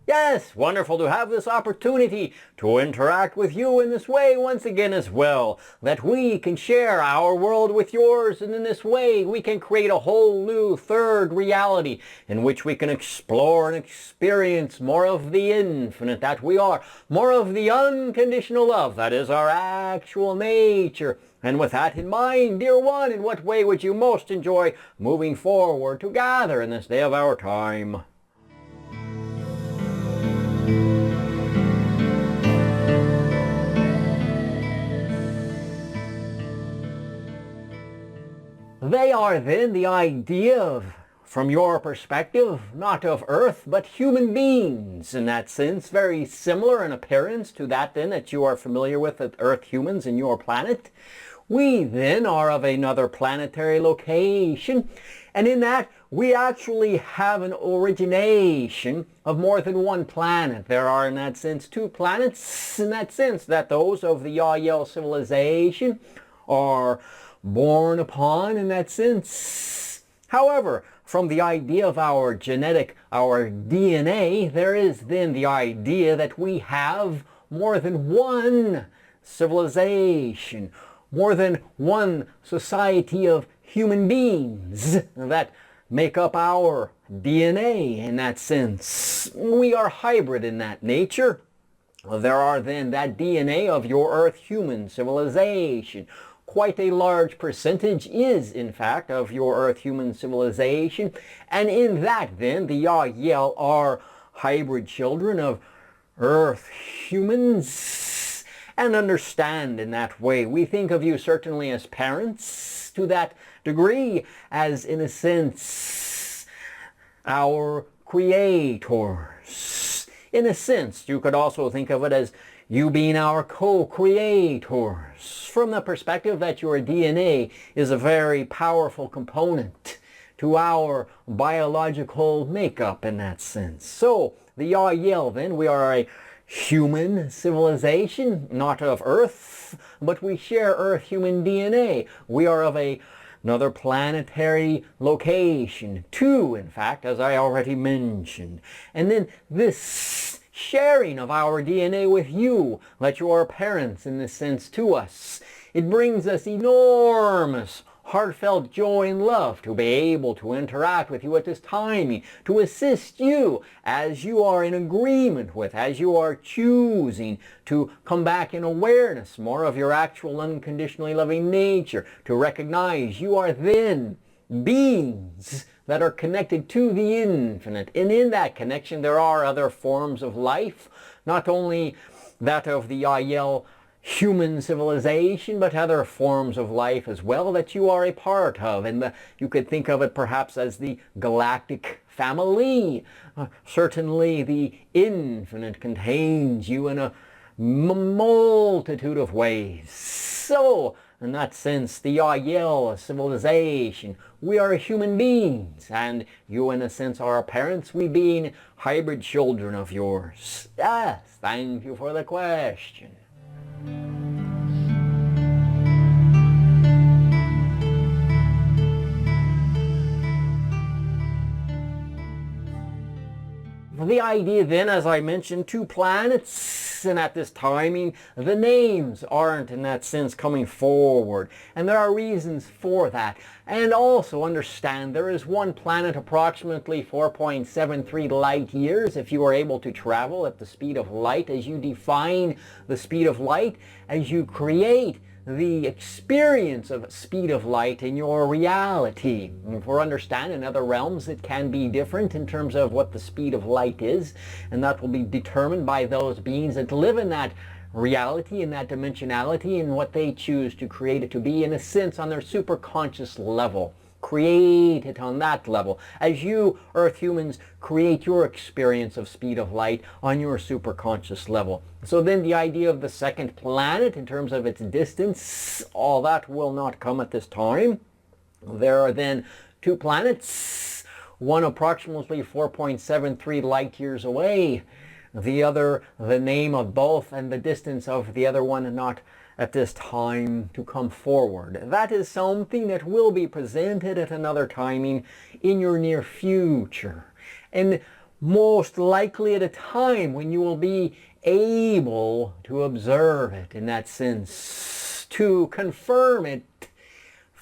Yes, wonderful to have this opportunity to interact with you in this way once again as well, that we can share our world with yours, and in this way we can create a whole new third reality in which we can explore and experience more of the infinite that we are, more of the unconditional love that is our actual nature. And with that in mind, dear one, in what way would you most enjoy moving forward together in this day of our time? They are then the idea of, from your perspective, not of Earth, but human beings. In that sense, very similar in appearance to that then that you are familiar with Earth humans in your planet. We then are of another planetary location, and in that we actually have an origination of more than one planet. There are in that sense two planets, in that sense that those of the Yahyel civilization are born upon in that sense. However, from the idea of our genetic, our DNA, there is then the idea that we have more than one civilization, more than one society of human beings that make up our DNA in that sense. We are hybrid in that nature. There are then that DNA of your Earth human civilization. Quite a large percentage is, in fact, of your Earth human civilization. And in that, then, the Yahyel are hybrid children of Earth humans. And understand in that way. We think of you certainly as parents to that degree, as, in a sense, our creators. In a sense, you could also think of it as you being our co-creators, from the perspective that your DNA is a very powerful component to our biological makeup in that sense. So, the Yahyel then, we are a human civilization, not of Earth, but we share Earth-human DNA. We are of another planetary location, two, in fact, as I already mentioned. And then this sharing of our DNA with you, that you are parents in this sense to us, it brings us enormous heartfelt joy and love to be able to interact with you at this time, to assist you as you are in agreement with, as you are choosing to come back in awareness more of your actual unconditionally loving nature, to recognize you are then beings that are connected to the infinite. And in that connection there are other forms of life, not only that of the Yahyel human civilization, but other forms of life as well that you are a part of. And you could think of it perhaps as the galactic family. Certainly the infinite contains you in a multitude of ways. So, in that sense, the Yahyel civilization, we are human beings, and you in a sense are our parents, we being hybrid children of yours. Yes, thank you for the question. The idea then, as I mentioned, two planets, and at this timing, the names aren't in that sense coming forward. And there are reasons for that. And also understand there is one planet approximately 4.73 light years if you are able to travel at the speed of light, as you define the speed of light, as you create the experience of speed of light in your reality. And for understand, in other realms it can be different in terms of what the speed of light is, and that will be determined by those beings that live in that reality, in that dimensionality, and what they choose to create it to be, in a sense, on their superconscious level. Create it on that level, as you, Earth humans, create your experience of speed of light on your superconscious level. So then the idea of the second planet, in terms of its distance, all that will not come at this time. There are then two planets, one approximately 4.73 light years away, the other, the name of both and the distance of the other one not at this time to come forward. That is something that will be presented at another timing in your near future. And most likely at a time when you will be able to observe it in that sense, to confirm it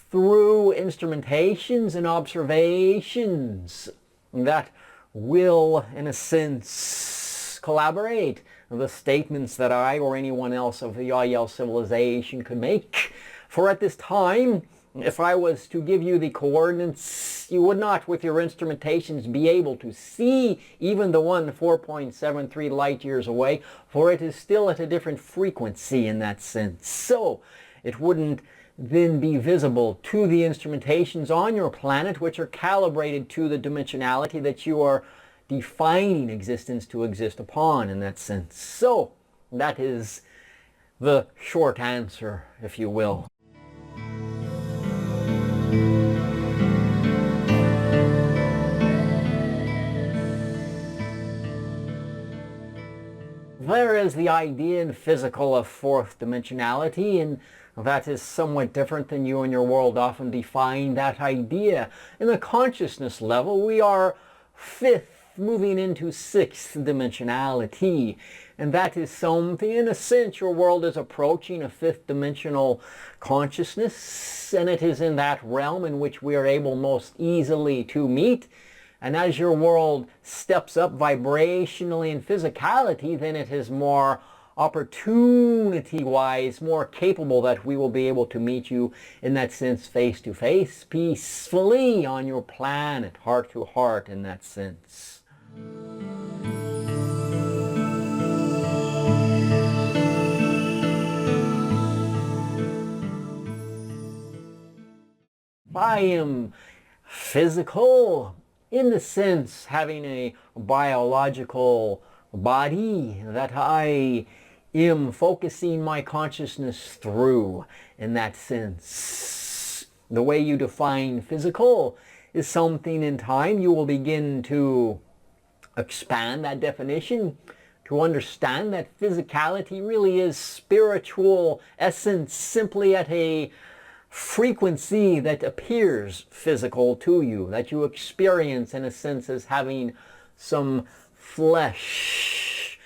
through instrumentations and observations that will, in a sense, collaborate the statements that I or anyone else of the Yahyel civilization could make. For at this time, if I was to give you the coordinates, you would not, with your instrumentations, be able to see even the one 4.73 light years away, for it is still at a different frequency in that sense. So it wouldn't then be visible to the instrumentations on your planet, which are calibrated to the dimensionality that you are defining existence to exist upon in that sense. So that is the short answer, if you will. There is the idea in physical of fourth dimensionality, and that is somewhat different than you and your world often define that idea. In the consciousness level, we are fifth, moving into sixth dimensionality. And that is something, in a sense, your world is approaching a fifth dimensional consciousness, and it is in that realm in which we are able most easily to meet. And as your world steps up vibrationally in physicality, then it is more opportunity-wise, more capable that we will be able to meet you in that sense face-to-face, peacefully on your planet, heart-to-heart in that sense. I am physical in the sense having a biological body that I am focusing my consciousness through in that sense. The way you define physical is something in time you will begin to expand that definition to understand that physicality really is spiritual essence simply at a frequency that appears physical to you, that you experience in a sense as having some flesh.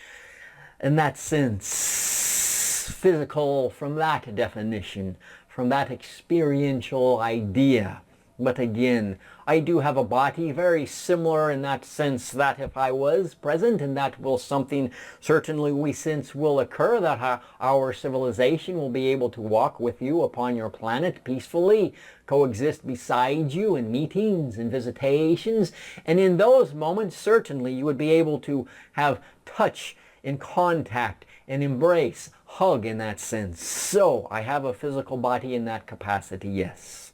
In that sense, physical from that definition, from that experiential idea. But again, I do have a body very similar in that sense that if I was present, and that will something certainly we sense will occur, that our civilization will be able to walk with you upon your planet peacefully, coexist beside you in meetings and visitations. And in those moments, certainly you would be able to have touch and contact and embrace, hug in that sense. So I have a physical body in that capacity, yes.